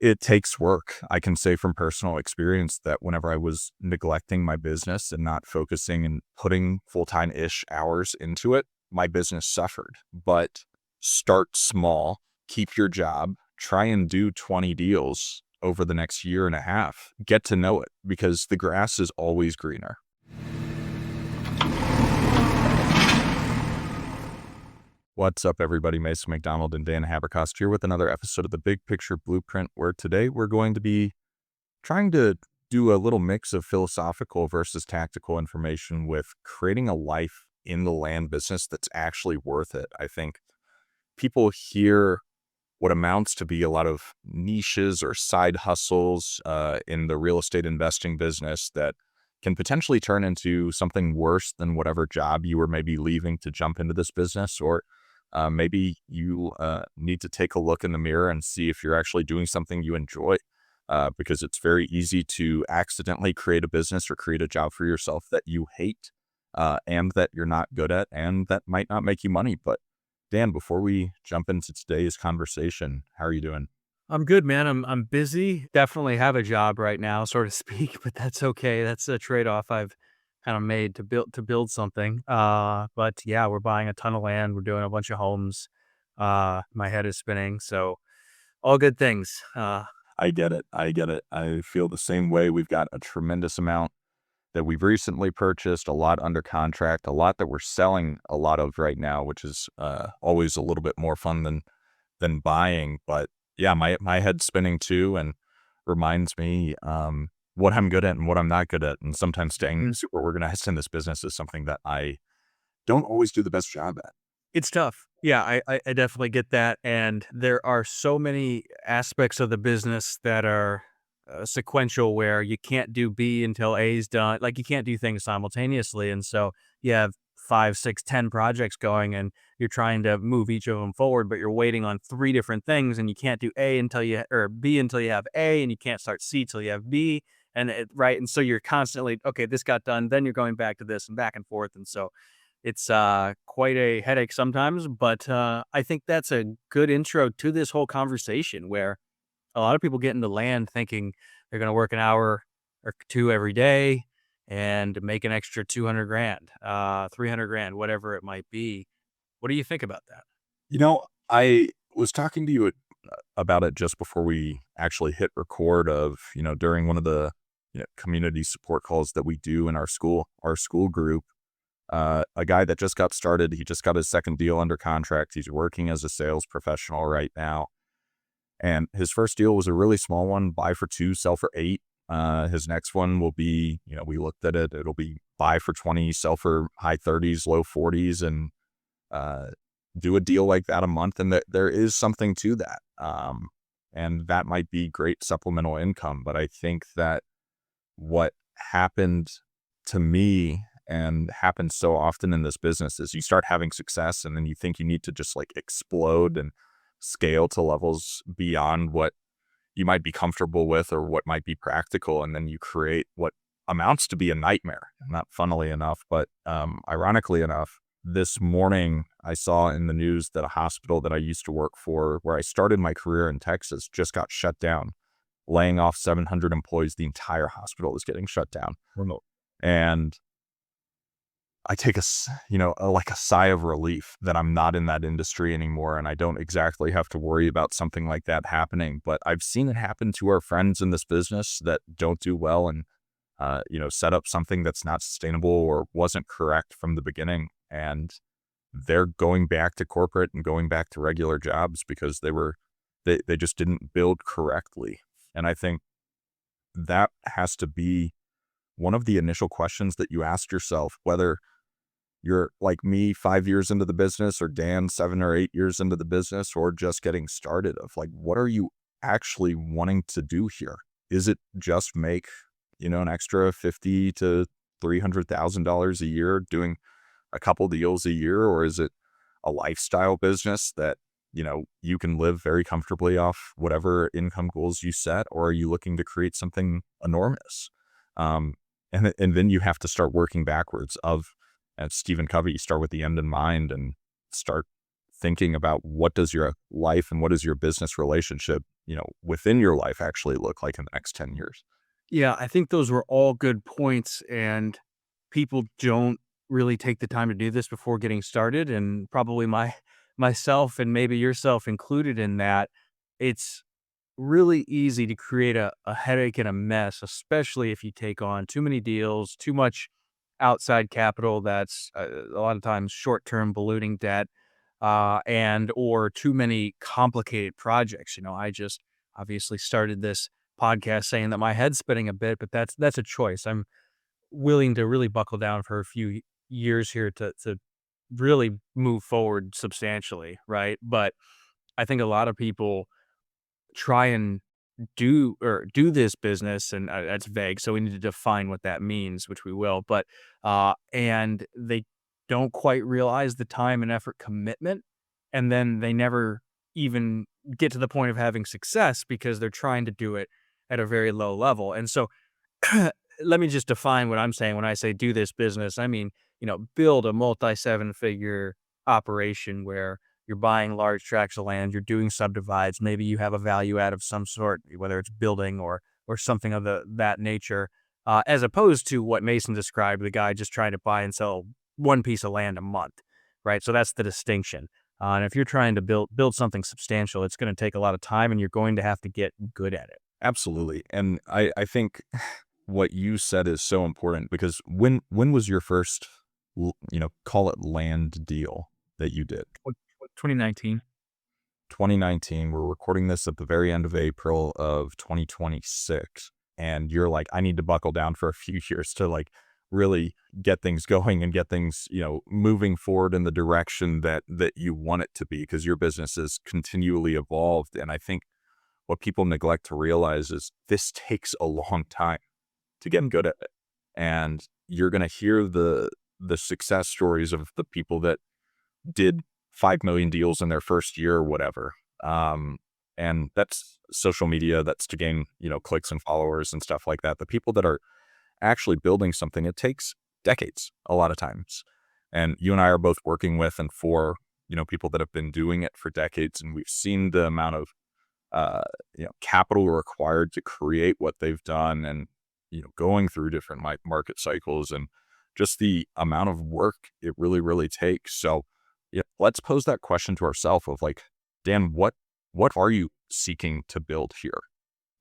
It takes work. I can say from personal experience that whenever I was neglecting my business and not focusing and putting full-time-ish hours into it, my business suffered. But start small, keep your job, try and do 20 deals over the next year and a half. Get to know it because the grass is always greener. What's up, everybody? Mason McDonald and Dan Habercost here with another episode of the Big Picture Blueprint, where today we're going to be trying to do a little mix of philosophical versus tactical information with creating a life in the land business that's actually worth it. I think people hear what amounts to be a lot of niches or side hustles in the real estate investing business that can potentially turn into something worse than whatever job you were maybe leaving to jump into this business, or maybe you need to take a look in the mirror and see if you're actually doing something you enjoy, because it's very easy to accidentally create a business or create a job for yourself that you hate and that you're not good at and that might not make you money. But Dan, before we jump into today's conversation, how are you doing? I'm good, man. I'm busy. Definitely have a job right now, so to speak, but that's okay. That's a trade-off I've kind of made to build something. But yeah, we're buying a ton of land. We're doing a bunch of homes. My head is spinning. So all good things. I get it. I get it. I feel the same way. We've got a tremendous amount that we've recently purchased, a lot under contract, a lot that we're selling a lot of right now, which is always a little bit more fun than buying. But yeah, my head's spinning too, and reminds me what I'm good at and what I'm not good at. And sometimes staying Mhm. super organized in this business is something that I don't always do the best job at. It's tough. Yeah, I definitely get that. And there are so many aspects of the business that are sequential where you can't do B until A is done. Like you can't do things simultaneously. And so you have 5, 6, 10 projects going and you're trying to move each of them forward, but you're waiting on three different things and you can't do A until or B until you have A, and you can't start C till you have B. Right. And so you're constantly, okay, this got done. Then you're going back to this and back and forth. And so it's, quite a headache sometimes, but, I think that's a good intro to this whole conversation where a lot of people get into land thinking they're gonna work an hour or 2 every day and make an extra 200 grand, 300 grand, whatever it might be. What do you think about that? I was talking to you about it just before we actually hit record of, during one of the community support calls that we do in our school group. A guy that just got started, he just got his second deal under contract. He's working as a sales professional right now. And his first deal was a really small one, buy for 2, sell for 8. His next one will be, we looked at it, it'll be buy for 20, sell for high 30s, low 40s, and uh, do a deal like that a month. And there is something to that. And that might be great supplemental income. But I think that what happened to me and happens so often in this business is you start having success and then you think you need to just like explode and scale to levels beyond what you might be comfortable with or what might be practical. And then you create what amounts to be a nightmare. Not funnily enough, but ironically enough, this morning I saw in the news that a hospital that I used to work for, where I started my career in Texas, just got shut down, laying off 700 employees. The entire hospital is getting shut down. Remote. And I take like a sigh of relief that I'm not in that industry anymore. And I don't exactly have to worry about something like that happening. But I've seen it happen to our friends in this business that don't do well and, set up something that's not sustainable or wasn't correct from the beginning. And they're going back to corporate and going back to regular jobs because they just didn't build correctly. And I think that has to be one of the initial questions that you ask yourself, whether you're like me 5 years into the business or Dan 7 or 8 years into the business or just getting started, of like, what are you actually wanting to do here? Is it just make, an extra 50 to $300,000 a year doing a couple deals a year? Or is it a lifestyle business that, you can live very comfortably off whatever income goals you set? Or are you looking to create something enormous? And then you have to start working backwards as Stephen Covey, you start with the end in mind and start thinking about what does your life and what does your business relationship within your life actually look like in the next 10 years? Yeah, I think those were all good points, and people don't really take the time to do this before getting started, and probably myself and maybe yourself included in that. It's really easy to create a headache and a mess, especially if you take on too many deals, too much outside capital that's a lot of times short-term ballooning debt, and or too many complicated projects. I just obviously started this podcast saying that my head's spinning a bit, but that's a choice. I'm willing to really buckle down for a few years here to really move forward substantially, right? But I think a lot of people try and do this business, and that's vague, so we need to define what that means, which we will. But and they don't quite realize the time and effort commitment, and then they never even get to the point of having success because they're trying to do it at a very low level. And so let me just define what I'm saying when I say do this business. I mean, build a multi seven figure operation where you're buying large tracts of land, you're doing subdivides, maybe you have a value add of some sort, whether it's building or something of that nature, as opposed to what Mason described, the guy just trying to buy and sell one piece of land a month, right? So that's the distinction. And if you're trying to build something substantial, it's going to take a lot of time, and you're going to have to get good at it. Absolutely. And I think what you said is so important because when was your first, call it land deal that you did? 2019. 2019. We're recording this at the very end of April of 2026. And you're like, I need to buckle down for a few years to like really get things going and get things, moving forward in the direction that you want it to be because your business is continually evolved. And I think what people neglect to realize is this takes a long time to get good at it. And you're going to hear the success stories of the people that did 5 million deals in their first year or whatever. And that's social media. That's to gain, clicks and followers and stuff like that. The people that are actually building something, it takes decades a lot of times. And you and I are both working with and for, people that have been doing it for decades. And we've seen the amount of, capital required to create what they've done and, going through different market cycles and just the amount of work it really, really takes. So, let's pose that question to ourselves of like, Dan, what are you seeking to build here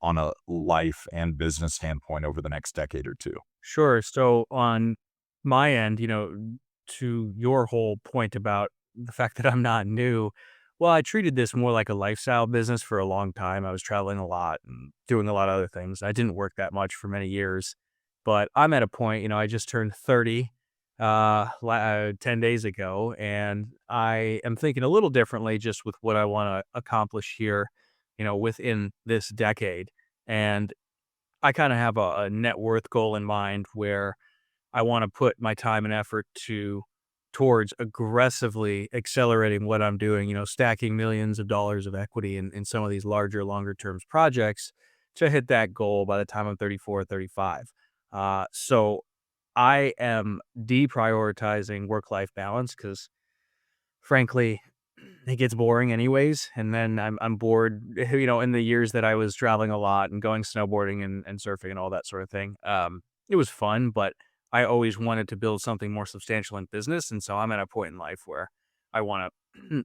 on a life and business standpoint over the next decade or two? Sure. So on my end, to your whole point about the fact that I'm not new, well, I treated this more like a lifestyle business for a long time. I was traveling a lot and doing a lot of other things. I didn't work that much for many years, but I'm at a point, I just turned 30 10 days ago, and I am thinking a little differently just with what I want to accomplish here, within this decade. And I kind of have a net worth goal in mind where I want to put my time and effort towards aggressively accelerating what I'm doing, stacking millions of dollars of equity in some of these larger, longer terms projects to hit that goal by the time I'm 34 or 35. So I am deprioritizing work-life balance because frankly, it gets boring anyways, and then I'm bored, in the years that I was traveling a lot and going snowboarding and surfing and all that sort of thing. It was fun, but I always wanted to build something more substantial in business, and so I'm at a point in life where I wanna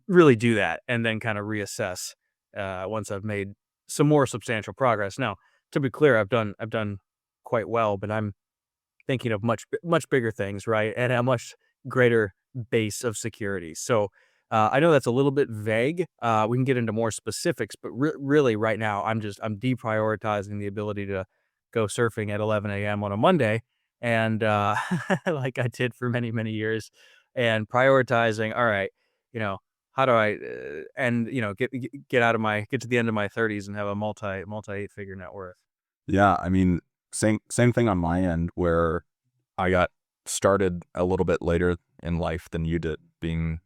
really do that and then kinda reassess, once I've made some more substantial progress. Now, to be clear, I've done quite well, but I'm thinking of much bigger things, right? And a much greater base of security. So I know that's a little bit vague. We can get into more specifics, but really right now I'm deprioritizing the ability to go surfing at 11 a.m. on a Monday, and like I did for many years, and prioritizing. All right, you know how do I and get to the end of my 30s and have a multi 8 figure net worth. Yeah, I mean, same thing on my end where I got started a little bit later in life than you did, being,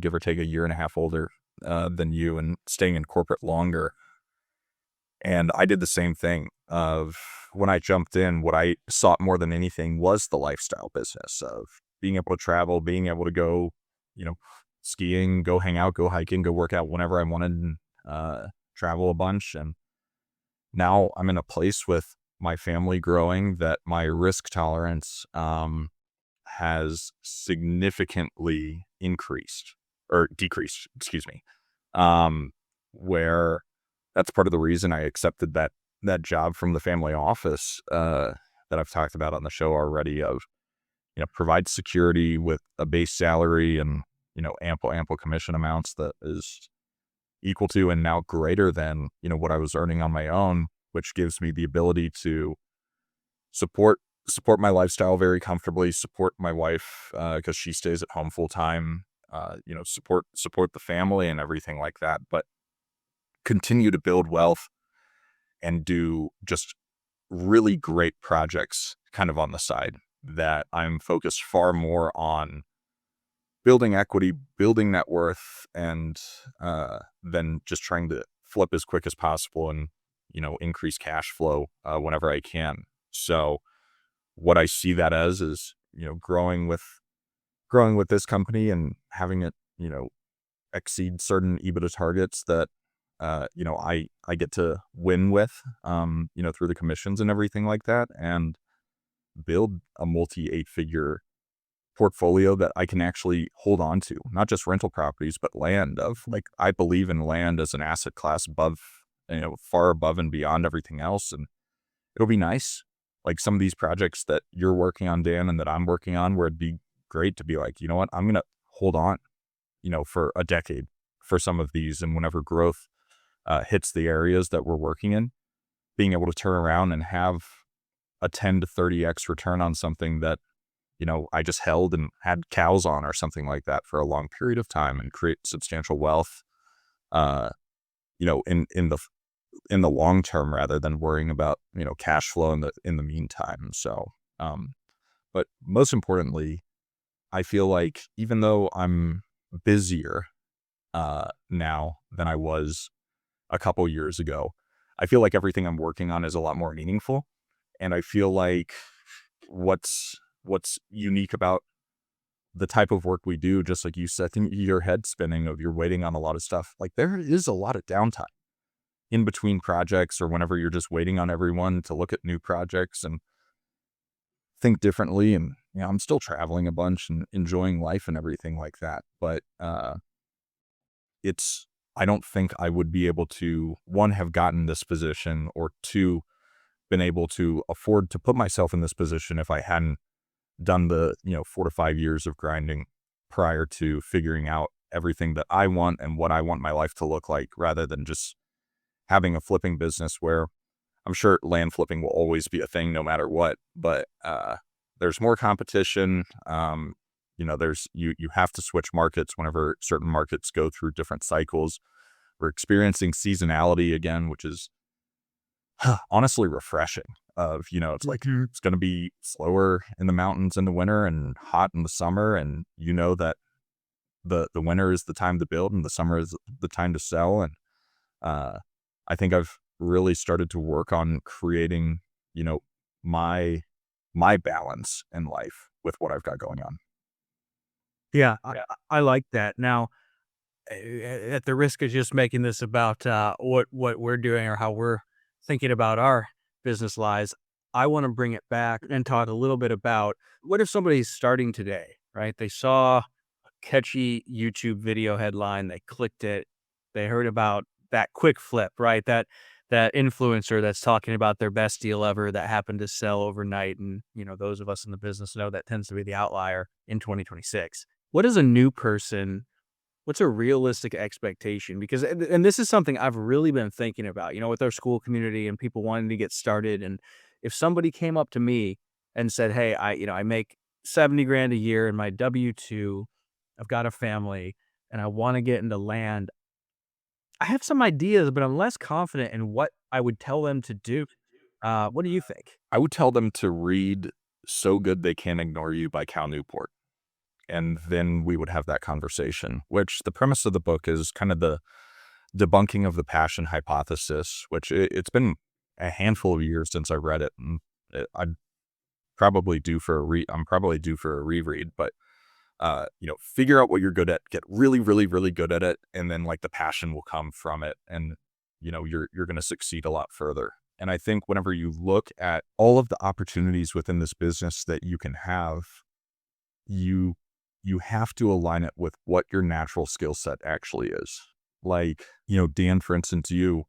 give or take a year and a half older than you and staying in corporate longer. And I did the same thing of when I jumped in, what I sought more than anything was the lifestyle business of being able to travel, being able to go, you know, skiing, go hang out, go hiking, go work out whenever I wanted, and travel a bunch. And now I'm in a place with my family growing that my risk tolerance has significantly increased or decreased, excuse me. Um, where that's part of the reason I accepted that job from the family office that I've talked about on the show already of, provide security with a base salary and, ample commission amounts that is equal to and now greater than, what I was earning on my own, which gives me the ability to support support my lifestyle very comfortably, support my wife because she stays at home full time, support the family and everything like that, but continue to build wealth and do just really great projects kind of on the side that I'm focused far more on building equity, building net worth, and then just trying to flip as quick as possible and, increase cash flow whenever I can. So what I see that as is, growing with this company and having it, exceed certain EBITDA targets that, I get to win with, through the commissions and everything like that, and build a multi 8-figure portfolio that I can actually hold on to, not just rental properties, but land of like, I believe in land as an asset class above, far above and beyond everything else. And it'll be nice. Like some of these projects that you're working on, Dan, and that I'm working on, where it'd be great to be like, you know what, I'm going to hold on, for a decade for some of these. And whenever growth hits the areas that we're working in, being able to turn around and have a 10 to 30x return on something that, I just held and had cows on or something like that for a long period of time and create substantial wealth, uh, in the long term rather than worrying about, cash flow in the meantime. So, but most importantly, I feel like even though I'm busier now than I was a couple years ago, I feel like everything I'm working on is a lot more meaningful. And I feel like what's unique about the type of work we do, just like you said, your head spinning of you're waiting on a lot of stuff. Like there is a lot of downtime in between projects or whenever you're just waiting on everyone to look at new projects and think differently. And, I'm still traveling a bunch and enjoying life and everything like that. But I don't think I would be able to, one, have gotten this position, or two, been able to afford to put myself in this position if I hadn't done the, 4 to 5 years of grinding prior to figuring out everything that I want and what I want my life to look like, rather than just having a flipping business where I'm sure land flipping will always be a thing no matter what, but there's more competition. You have to switch markets whenever certain markets go through different cycles. We're experiencing seasonality again, which is honestly refreshing. It's like it's going to be slower in the mountains in the winter and hot in the summer, and that the winter is the time to build and the summer is the time to sell. And I think I've really started to work on creating, my balance in life with what I've got going on. Yeah, I like that. Now, at the risk of just making this about what we're doing or how we're thinking about our business lives, I want to bring it back and talk a little bit about what if somebody's starting today, right? They saw a catchy YouTube video headline, they clicked it, they heard about that quick flip, right? That influencer that's talking about their best deal ever that happened to sell overnight. And, those of us in the business know that tends to be the outlier in 2026. What is a new person? What's a realistic expectation? Because, and this is something I've really been thinking about, with our school community and people wanting to get started. And if somebody came up to me and said, "Hey, I make 70 grand a year in my W-2, I've got a family and I want to get into land," I have some ideas, but I'm less confident in what I would tell them to do. What do you think? I would tell them to read "So Good They Can't Ignore You" by Cal Newport. And then we would have that conversation, which the premise of the book is kind of the debunking of the passion hypothesis, which it's been a handful of years since I read it. And I'm probably due for I'm probably due for a reread, but figure out what you're good at, get really, really, really good at it. And then like the passion will come from it. And you're going to succeed a lot further. And I think whenever you look at all of the opportunities within this business that you can have, you you have to align it with what your natural skill set actually is. Like, Dan, for instance, you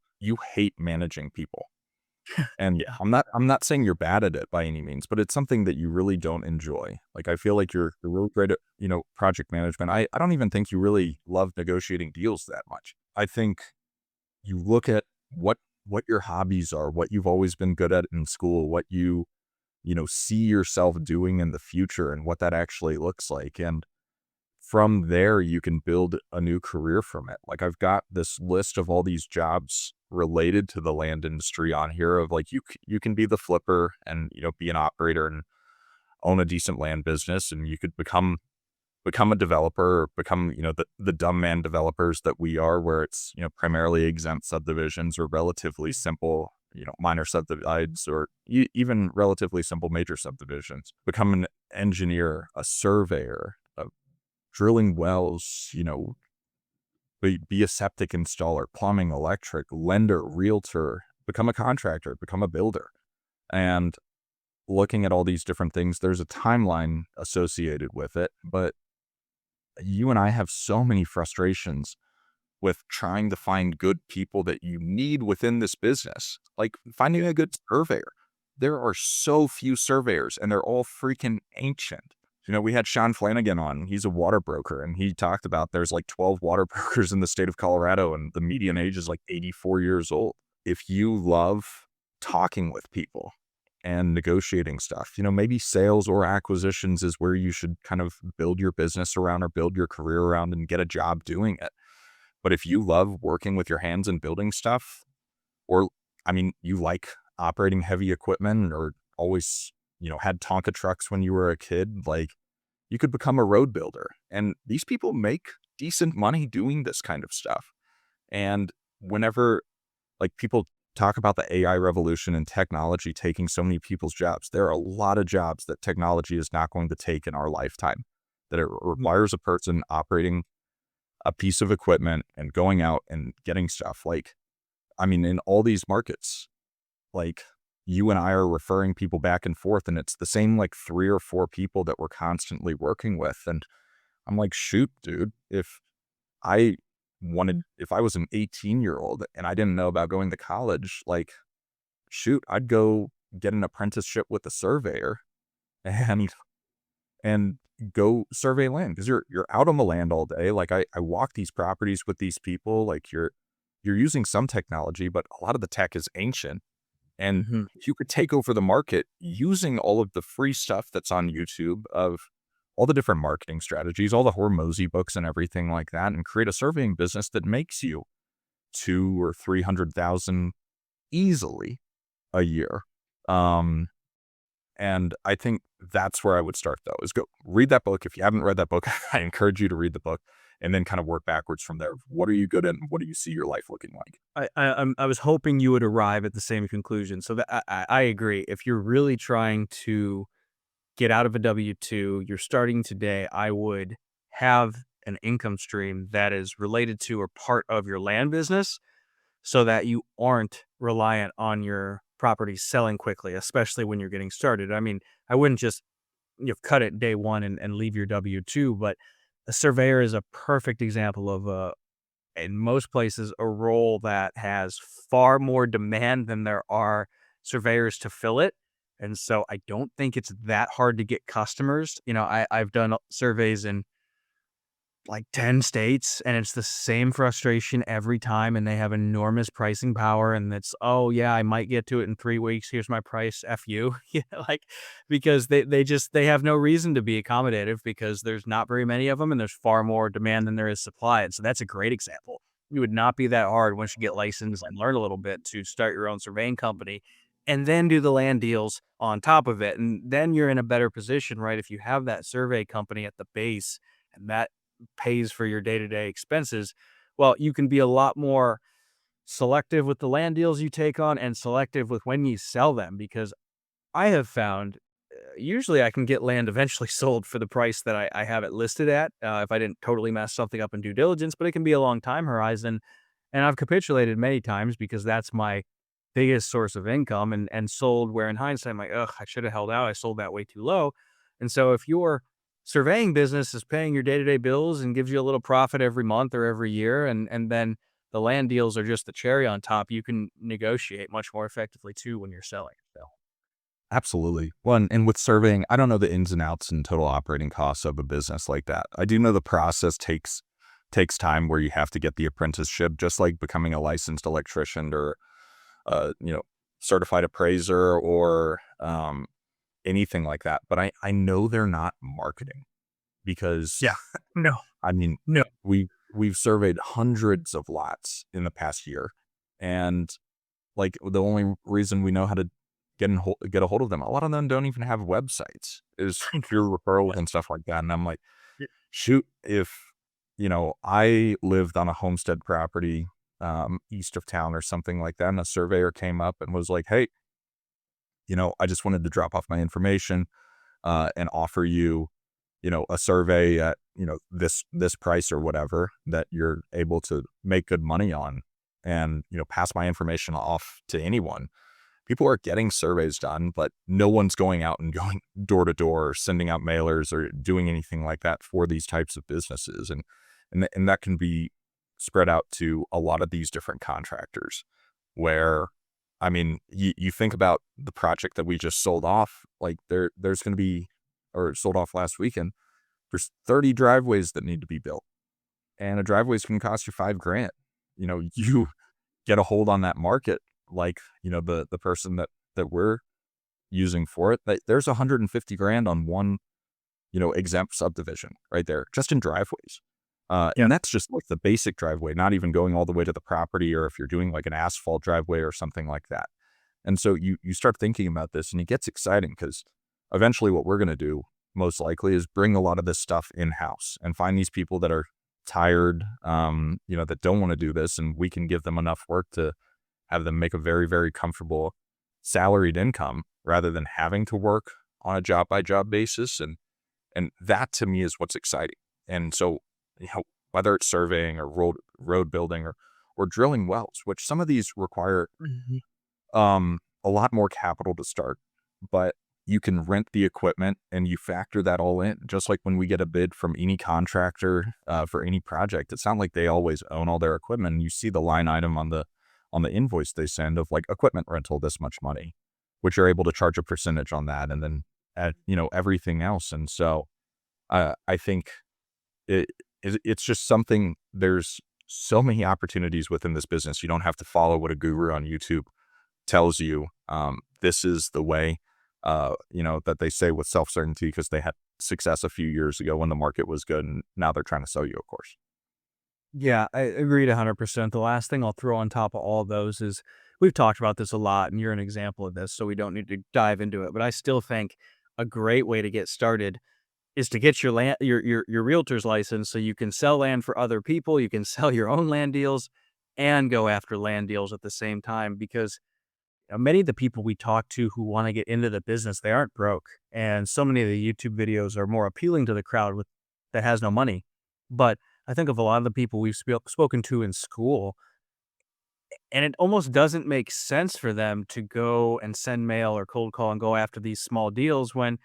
hate managing people. And Yeah. I'm not saying you're bad at it by any means, but it's something that you really don't enjoy. Like, I feel like you're really great at, project management. I don't even think you really love negotiating deals that much. I think you look at what your hobbies are, what you've always been good at in school, what you see yourself doing in the future and what that actually looks like. And from there, you can build a new career from it. Like, I've got this list of all these jobs related to the land industry on here of like, you can be the flipper and, be an operator and own a decent land business. And you could become a developer or become, the dumb man developers that we are, where it's, primarily exempt subdivisions or relatively simple, minor subdivides or even relatively simple major subdivisions. Become an engineer, a surveyor, drilling wells, be a septic installer, plumbing, electric, lender, realtor, become a contractor, become a builder. And looking at all these different things, there's a timeline associated with it. But you and I have so many frustrations with trying to find good people that you need within this business. Like finding a good surveyor. There are so few surveyors and they're all freaking ancient. We had Sean Flanagan on. He's a water broker and he talked about there's like 12 water brokers in the state of Colorado and the median age is like 84 years old. If you love talking with people and negotiating stuff, maybe sales or acquisitions is where you should kind of build your business around or build your career around and get a job doing it. But if you love working with your hands and building stuff, or you like operating heavy equipment or always, had Tonka trucks when you were a kid, like you could become a road builder. And these people make decent money doing this kind of stuff. And whenever like people talk about the AI revolution and technology taking so many people's jobs, there are a lot of jobs that technology is not going to take in our lifetime, that it Mhm. requires a person operating a piece of equipment and going out and getting stuff. Like, in all these markets, like you and I are referring people back and forth, and it's the same like 3 or 4 people that we're constantly working with. And I'm like, shoot, dude, I if I was an 18-year-old and I didn't know about going to college, like, shoot, I'd go get an apprenticeship with a surveyor and and go survey land because you're out on the land all day. Like I walk these properties with these people. Like you're using some technology, but a lot of the tech is ancient. And Mhm. you could take over the market using all of the free stuff that's on YouTube of all the different marketing strategies, all the Hormozy books and everything like that, and create a surveying business that makes you 2 or 300,000 easily a year. Um, and I think that's where I would start though, is go read that book. If you haven't read that book, I encourage you to read the book and then kind of work backwards from there. What are you good at and what do you see your life looking like? I was hoping you would arrive at the same conclusion. So that I agree. If you're really trying to get out of a W-2, you're starting today, I would have an income stream that is related to or part of your land business so that you aren't reliant on your property selling quickly, especially when you're getting started. I mean, I wouldn't just cut it day one and leave your W-2, but a surveyor is a perfect example of in most places, a role that has far more demand than there are surveyors to fill it. And so I don't think it's that hard to get customers. I've done surveys in like 10 states and it's the same frustration every time. And they have enormous pricing power. And it's, oh, yeah, I might get to it in 3 weeks. Here's my price. F you. Like, because they have no reason to be accommodative because there's not very many of them and there's far more demand than there is supply. And so that's a great example. It would not be that hard once you get licensed and learn a little bit to start your own surveying company and then do the land deals on top of it. And then you're in a better position, right? If you have that survey company at the base and that pays for your day-to-day expenses, well, you can be a lot more selective with the land deals you take on and selective with when you sell them because I have found usually I can get land eventually sold for the price that I have it listed at if I didn't totally mess something up in due diligence, but it can be a long time horizon. And I've capitulated many times because that's my biggest source of income, and sold where in hindsight I'm like, ugh, I should have held out. I sold that way too low. And so if your surveying business is paying your day-to-day bills and gives you a little profit every month or every year, and then the land deals are just the cherry on top, you can negotiate much more effectively too when you're selling. So Absolutely. Well, and with surveying, I don't know the ins and outs and total operating costs of a business like that. I do know the process takes time where you have to get the apprenticeship, just like becoming a licensed electrician or you know, certified appraiser or anything like that. But I know they're not marketing because yeah, no, I mean no, we've surveyed hundreds of lots in the past year, and like the only reason we know how to get a hold of them, a lot of them don't even have websites. Is through referrals yeah, and stuff like that. And I'm like, yeah, shoot, if I lived on a homestead property east of town or something like that, and a surveyor came up and was like, hey, I just wanted to drop off my information and offer you, a survey at, this price or whatever that you're able to make good money on and, pass my information off to anyone. People are getting surveys done, but no one's going out and going door to door or sending out mailers or doing anything like that for these types of businesses. And that can be spread out to a lot of these different contractors where, I mean, you think about the project that we just sold off, like there's going to be, or sold off last weekend, there's 30 driveways that need to be built, and a driveway's can cost you 5 grand. You get a hold on that market, like, the person that we're using for it, there's 150 grand on one, exempt subdivision right there, just in driveways. yeah. And that's just like the basic driveway, not even going all the way to the property, or if you're doing like an asphalt driveway or something like that. And so you start thinking about this and it gets exciting because eventually what we're going to do most likely is bring a lot of this stuff in-house and find these people that are tired, that don't want to do this, and we can give them enough work to have them make a very, very comfortable salaried income rather than having to work on a job by job basis. And that to me is what's exciting. And so, whether it's surveying or road building or drilling wells, which some of these require Mhm. a lot more capital to start, but you can rent the equipment and you factor that all in. Just like when we get a bid from any contractor for any project, it's not like they always own all their equipment. And you see the line item on the invoice they send of like equipment rental, this much money, which you're able to charge a percentage on that, and then add, everything else. And so I think it's just something. There's so many opportunities within this business. You don't have to follow what a guru on YouTube tells you. This is the way, that they say with self-certainty because they had success a few years ago when the market was good, and now they're trying to sell you, of course. Yeah, I agreed 100%. The last thing I'll throw on top of all of those is we've talked about this a lot, and you're an example of this, so we don't need to dive into it. But I still think a great way to get started is to get your land, your realtor's license, so you can sell land for other people. You can sell your own land deals, and go after land deals at the same time. Because many of the people we talk to who want to get into the business, they aren't broke, and so many of the YouTube videos are more appealing to the crowd with that has no money. But I think of a lot of the people we've spoken to in school, and it almost doesn't make sense for them to go and send mail or cold call and go after these small deals when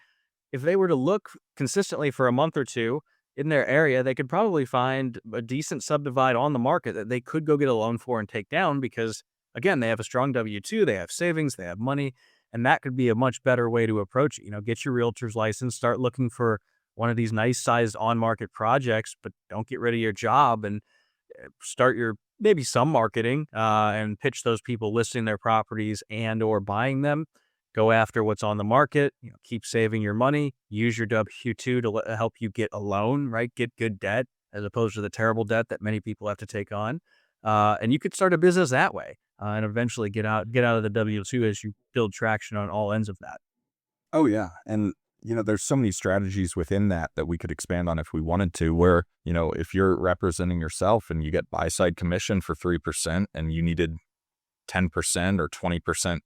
if they were to look consistently for a month or 2 in their area, they could probably find a decent subdivide on the market that they could go get a loan for and take down because, again, they have a strong W-2, they have savings, they have money, and that could be a much better way to approach it. Get your realtor's license, start looking for one of these nice sized on-market projects, but don't get rid of your job and start your maybe some marketing, and pitch those people listing their properties and or buying them. Go after what's on the market, keep saving your money, use your W-2 to help you get a loan, right? Get good debt as opposed to the terrible debt that many people have to take on. And you could start a business that way, and eventually get out of the W-2 as you build traction on all ends of that. Oh yeah. And there's so many strategies within that we could expand on if we wanted to, where, if you're representing yourself and you get buy side commission for 3% and you needed 10% or 20%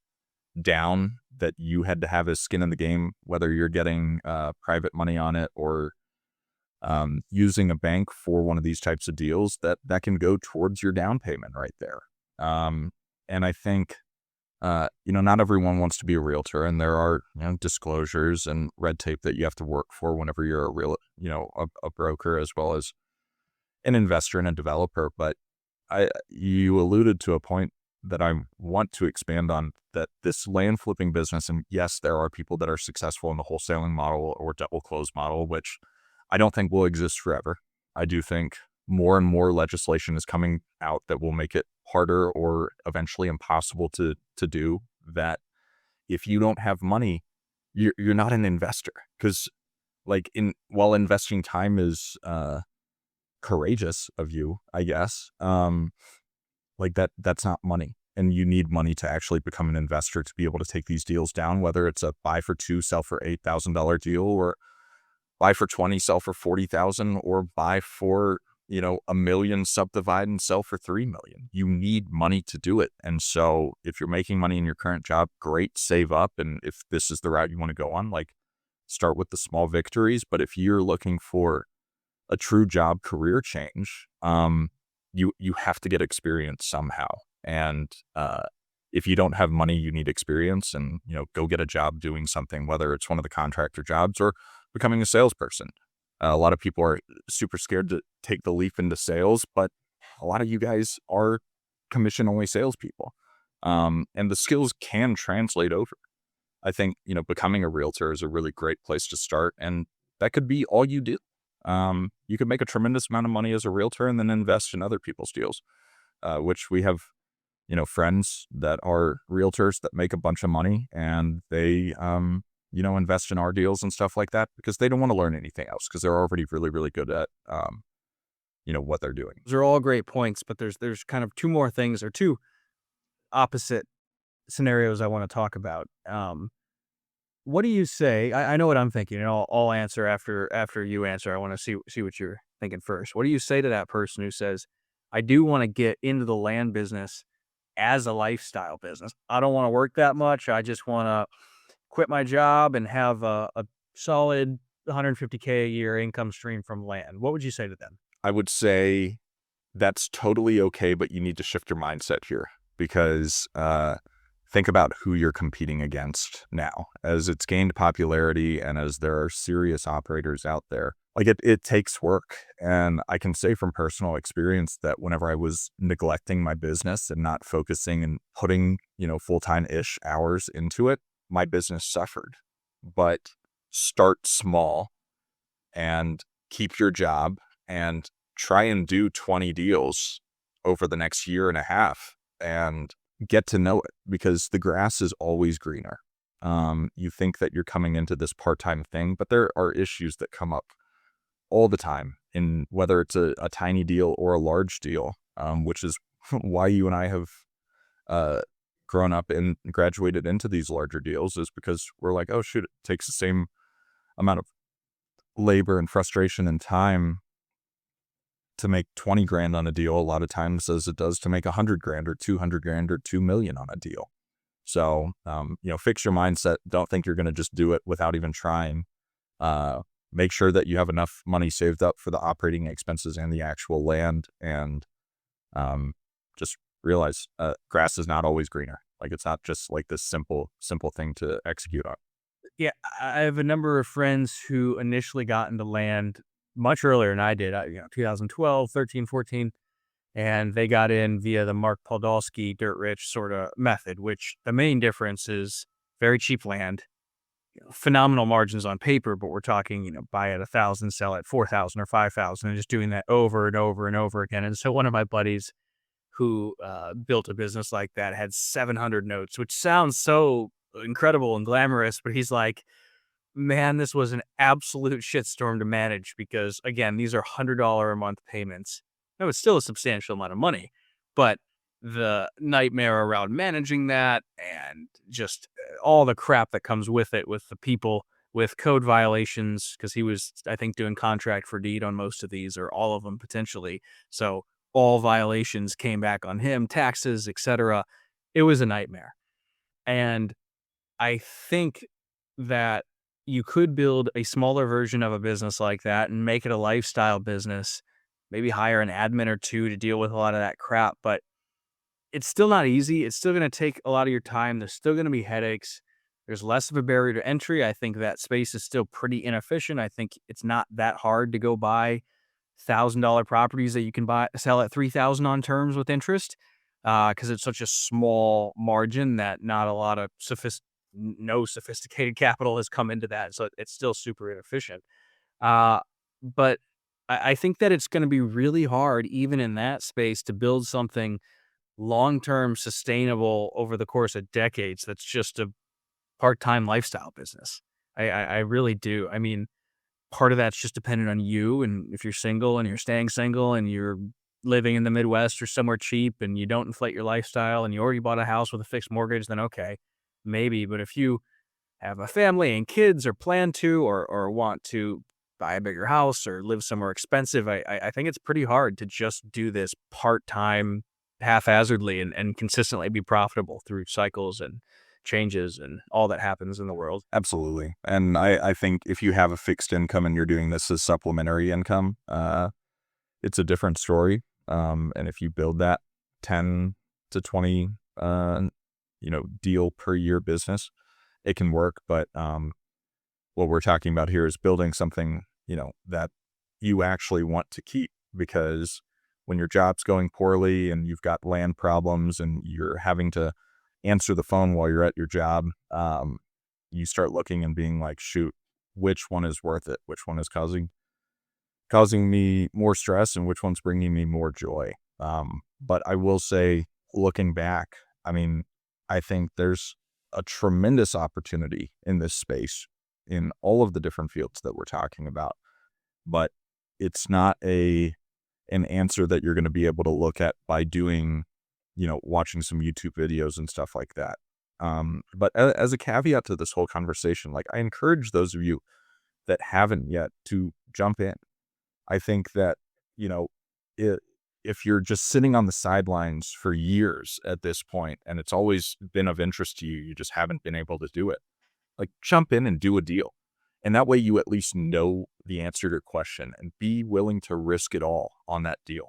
down, that you had to have a skin in the game, whether you're getting private money on it or using a bank for one of these types of deals, that can go towards your down payment right there. And I think, not everyone wants to be a realtor, and there are, disclosures and red tape that you have to work for whenever you're a broker as well as an investor and a developer. But you alluded to a point that I want to expand on, that this land flipping business, and yes, there are people that are successful in the wholesaling model or double close model, which I don't think will exist forever. I do think more and more legislation is coming out that will make it harder or eventually impossible to do that. If you don't have money, you're not an investor, because while investing time is courageous of you, I guess. That's not money. And you need money to actually become an investor to be able to take these deals down, whether it's a buy for 2, sell for $8,000 deal, or buy for 20, sell for 40,000, or buy for, a million, subdivide and sell for 3 million. You need money to do it. And so if you're making money in your current job, great, save up. And if this is the route you want to go on, start with the small victories. But if you're looking for a true job career change, you have to get experience somehow. And if you don't have money, you need experience, and go get a job doing something, whether it's one of the contractor jobs or becoming a salesperson. A lot of people are super scared to take the leap into sales, but a lot of you guys are commission only salespeople, and the skills can translate over. I think becoming a realtor is a really great place to start, and that could be all you do. You could make a tremendous amount of money as a realtor and then invest in other people's deals, which we have, friends that are realtors that make a bunch of money, and they, invest in our deals and stuff like that because they don't want to learn anything else, because they're already really, really good at, what they're doing. Those are all great points, but there's kind of two more things, or two opposite scenarios I want to talk about. What do you say? I know what I'm thinking, and I'll answer after you answer. I want to see what you're thinking first. What do you say to that person who says, "I do want to get into the land business as a lifestyle business. I don't want to work that much. I just want to quit my job and have a solid 150K a year income stream from land." What would you say to them? I would say that's totally okay, but you need to shift your mindset here, because think about who you're competing against now. As it's gained popularity and as there are serious operators out there, it takes work. And I can say from personal experience that whenever I was neglecting my business and not focusing and putting, full-time-ish hours into it, my business suffered. But start small and keep your job and try and do 20 deals over the next year and a half and get to know it, because the grass is always greener. You think that you're coming into this part-time thing, but there are issues that come up all the time, in whether it's a tiny deal or a large deal, which is why you and I have grown up and graduated into these larger deals, is because we're like, oh shoot, it takes the same amount of labor and frustration and time to make 20 grand on a deal a lot of times as it does to make 100 grand or 200 grand or 2 million on a deal. So, fix your mindset. Don't think you're going to just do it without even trying. Make sure that you have enough money saved up for the operating expenses and the actual land. And just realize grass is not always greener. It's not just like this simple thing to execute on. Yeah, I have a number of friends who initially got into land much earlier than I did, 2012, 13, 14, and they got in via the Mark Podolsky dirt rich sort of method, which the main difference is very cheap land, phenomenal margins on paper, but we're talking, buy at 1,000, sell at 4,000 or 5,000, and just doing that over and over and over again. And so one of my buddies who built a business like that had 700 notes, which sounds so incredible and glamorous, but he's like, man, this was an absolute shitstorm to manage because, again, these are $100 a month payments. No, it's still a substantial amount of money, but the nightmare around managing that and just all the crap that comes with it, with the people, with code violations, because he was, I think, doing contract for deed on most of these, or all of them potentially. So all violations came back on him, taxes, etc. It was a nightmare. And I think that you could build a smaller version of a business like that and make it a lifestyle business, maybe hire an admin or 2 to deal with a lot of that crap, but it's still not easy. It's still gonna take a lot of your time. There's still gonna be headaches. There's less of a barrier to entry. I think that space is still pretty inefficient. I think it's not that hard to go buy $1,000 properties that you can buy sell at 3,000 on terms with interest, because it's such a small margin that not a lot of no sophisticated capital has come into that, so it's still super inefficient. But I think that it's gonna be really hard even in that space to build something long-term sustainable over the course of decades that's just a part-time lifestyle business. I really do. I mean, part of that's just dependent on you, and if you're single and you're staying single and you're living in the Midwest or somewhere cheap and you don't inflate your lifestyle and you already bought a house with a fixed mortgage, then okay, maybe. But if you have a family and kids or plan to or want to buy a bigger house or live somewhere expensive, I think it's pretty hard to just do this part-time haphazardly and consistently be profitable through cycles and changes and all that happens in the world. Absolutely. And I think if you have a fixed income and you're doing this as supplementary income, it's a different story. And if you build that 10 to 20, deal per year business, it can work. But what we're talking about here is building something, that you actually want to keep, because when your job's going poorly and you've got land problems and you're having to answer the phone while you're at your job, you start looking and being like, shoot, which one is worth it? Which one is causing me more stress and which one's bringing me more joy? But I will say, looking back, I mean, I think there's a tremendous opportunity in this space in all of the different fields that we're talking about, but it's not an answer that you're going to be able to look at by doing, watching some YouTube videos and stuff like that. But as a caveat to this whole conversation, like, I encourage those of you that haven't yet to jump in. I think that, I if you're just sitting on the sidelines for years at this point, and it's always been of interest to you, you just haven't been able to do it, like, jump in and do a deal. And that way you at least know the answer to your question and be willing to risk it all on that deal.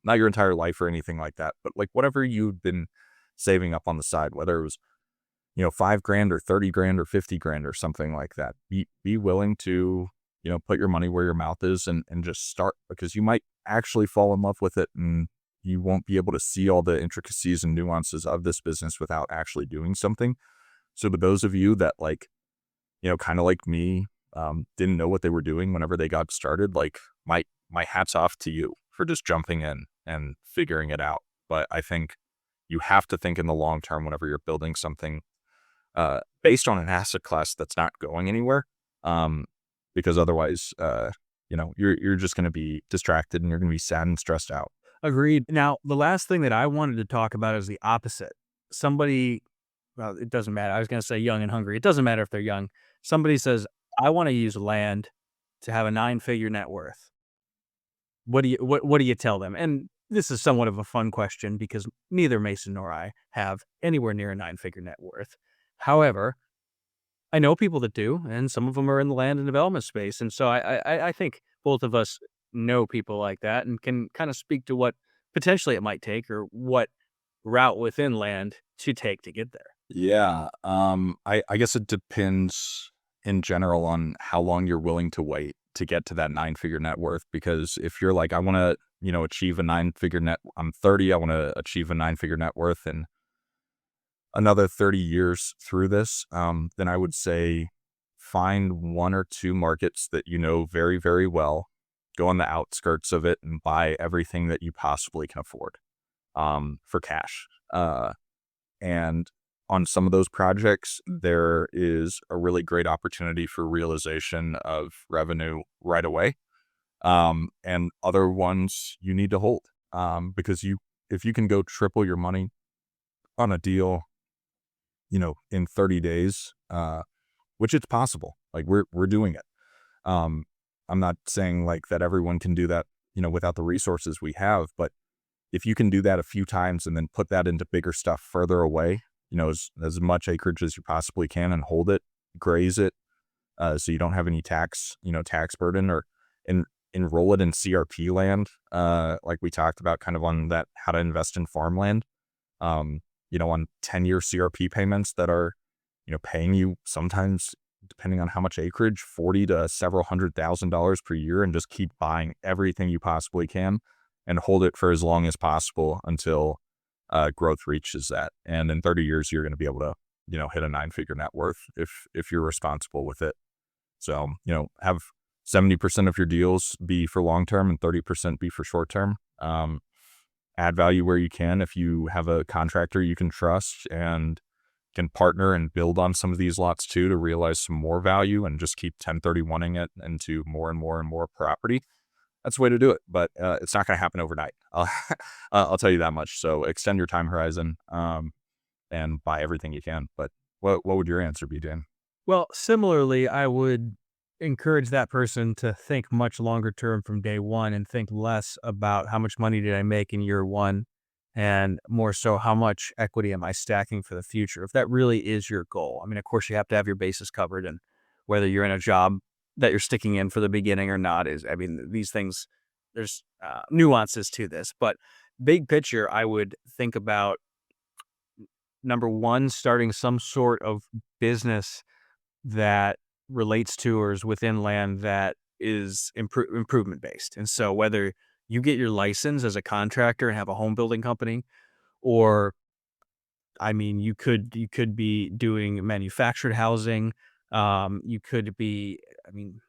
Not your entire life or anything like that, but like whatever you've been saving up on the side, whether it was, 5 grand or 30 grand or 50 grand or something like that. Be willing to, put your money where your mouth is and just start, because you might actually fall in love with it and you won't be able to see all the intricacies and nuances of this business without actually doing something. So to those of you that, like, kind of like me, didn't know what they were doing whenever they got started, like, my hat's off to you for just jumping in and figuring it out. But I think you have to think in the long term whenever you're building something, based on an asset class that's not going anywhere, because otherwise, you're just going to be distracted and you're going to be sad and stressed out. Agreed. Now, the last thing that I wanted to talk about is the opposite. Somebody, well, it doesn't matter. I was going to say young and hungry. It doesn't matter if they're young. Somebody says, I want to use land to have a 9-figure net worth. What do you tell them? And this is somewhat of a fun question because neither Mason nor I have anywhere near a 9-figure net worth. However, I know people that do, and some of them are in the land and development space. And so I think both of us know people like that and can kind of speak to what potentially it might take or what route within land to take to get there. Yeah. I guess it depends in general on how long you're willing to wait to get to that 9-figure net worth. Because if you're like, I want to, achieve a 9-figure net, I'm 30, I want to achieve a 9-figure net worth in another 30 years through this, then I would say find 1 or 2 markets that you know very, very well, go on the outskirts of it and buy everything that you possibly can afford, for cash. And on some of those projects, there is a really great opportunity for realization of revenue right away. And other ones you need to hold, because if you can go triple your money on a deal, in 30 days, which it's possible, like we're doing it. I'm not saying like that everyone can do that, without the resources we have, but if you can do that a few times and then put that into bigger stuff further away, as much acreage as you possibly can and hold it, graze it, so you don't have any tax burden, or enroll it in CRP land, like we talked about kind of on that how to invest in farmland, on 10-year CRP payments that are, paying you sometimes, depending on how much acreage, 40 to several $100,000 per year, and just keep buying everything you possibly can and hold it for as long as possible until growth reaches that. And in 30 years, you're going to be able to, hit a 9-figure net worth if you're responsible with it. So, have 70% of your deals be for long term and 30% be for short term. Add value where you can. If you have a contractor you can trust and can partner and build on some of these lots too to realize some more value and just keep 1031ing it into more and more and more property, that's the way to do it. But it's not going to happen overnight. I'll tell you that much. So extend your time horizon, and buy everything you can. But what would your answer be, Dan? Well, similarly, I would encourage that person to think much longer term from day one and think less about how much money did I make in year one and more so how much equity am I stacking for the future. If that really is your goal. I mean, of course, you have to have your bases covered, and whether you're in a job that you're sticking in for the beginning or not I mean, these things, there's nuances to this, but big picture, I would think about number one, starting some sort of business that relates to or is within land that is improvement based. And so whether you get your license as a contractor and have a home building company, or I mean, you could be doing manufactured housing. You could be, I mean,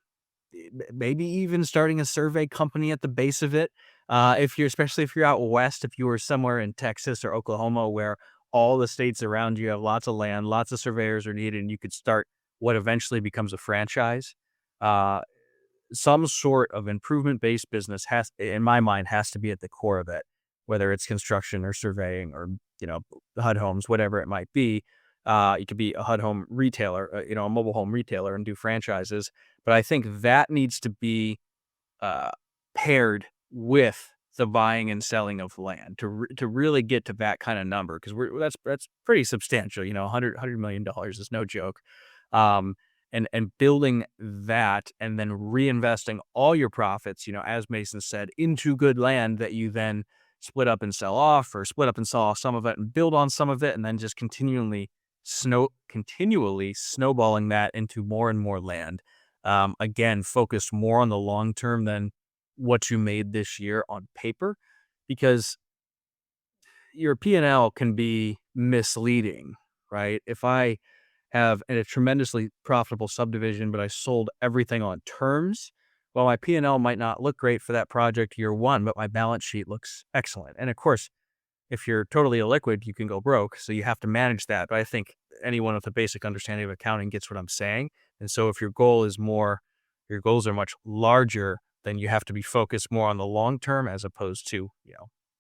maybe even starting a survey company at the base of it. If you're, especially if you're out west, if you were somewhere in Texas or Oklahoma where all the states around you have lots of land, lots of surveyors are needed, and you could start what eventually becomes a franchise. Uh, some sort of improvement-based business has, in my mind, has to be at the core of it, whether it's construction or surveying or, HUD homes, whatever it might be. You could be a HUD home retailer, a mobile home retailer and do franchises. But I think that needs to be uh, paired with the buying and selling of land to really get to that kind of number, because that's pretty substantial. 100 million dollars is no joke. Um, and building that and then reinvesting all your profits, as Mason said, into good land that you then split up and sell off, or split up and sell off some of it and build on some of it, and then just continually snowballing that into more and more land. Again, focused more on the long term than what you made this year on paper, because your P&L can be misleading, right? If I have a tremendously profitable subdivision, but I sold everything on terms, well, my P&L might not look great for that project year one, but my balance sheet looks excellent. And of course, if you're totally illiquid, you can go broke. So you have to manage that. But I think anyone with a basic understanding of accounting gets what I'm saying. And so if your goals are much larger, then you have to be focused more on the long term as opposed to,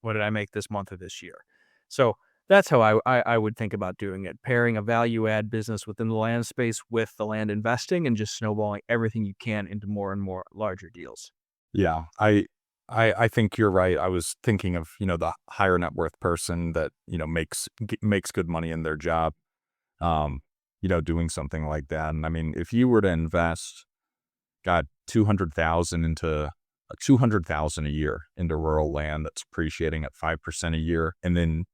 what did I make this month or this year? So that's how I would think about doing it, pairing a value add business within the land space with the land investing and just snowballing everything you can into more and more larger deals. Yeah, I think you're right. I was thinking of, the higher net worth person that, makes good money in their job, doing something like that. And I mean, if you were to invest, got 200,000 into 200,000 a year into rural land that's appreciating at 5% a year, and then,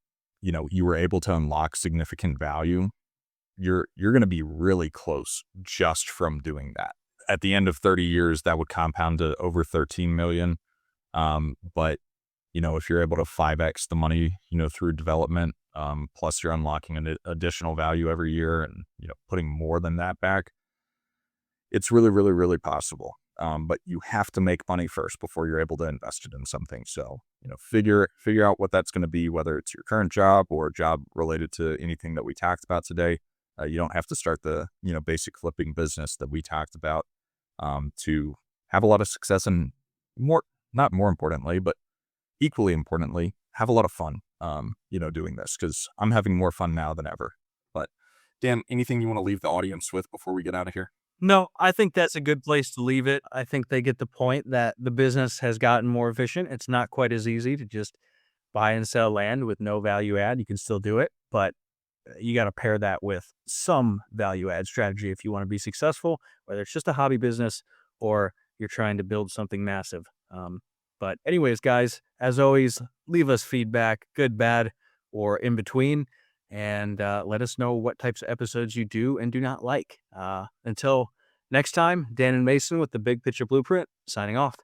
you were able to unlock significant value, you're going to be really close just from doing that. At the end of 30 years, that would compound to over 13 million. But, if you're able to 5x the money, through development, plus you're unlocking an additional value every year and, putting more than that back, it's really, really, really possible. But you have to make money first before you're able to invest it in something. So, figure out what that's going to be, whether it's your current job or a job related to anything that we talked about today. You don't have to start the, basic flipping business that we talked about, to have a lot of success, and not more importantly, but equally importantly, have a lot of fun, doing this, because I'm having more fun now than ever. But Dan, anything you want to leave the audience with before we get out of here? No, I think that's a good place to leave it. I think they get the point that the business has gotten more efficient. It's not quite as easy to just buy and sell land with no value add. You can still do it, but you got to pair that with some value add strategy if you want to be successful, whether it's just a hobby business or you're trying to build something massive. But anyways, guys, as always, leave us feedback, good, bad, or in between, and let us know what types of episodes you do and do not like. Until next time, Dan and Mason with the Big Picture Blueprint, signing off.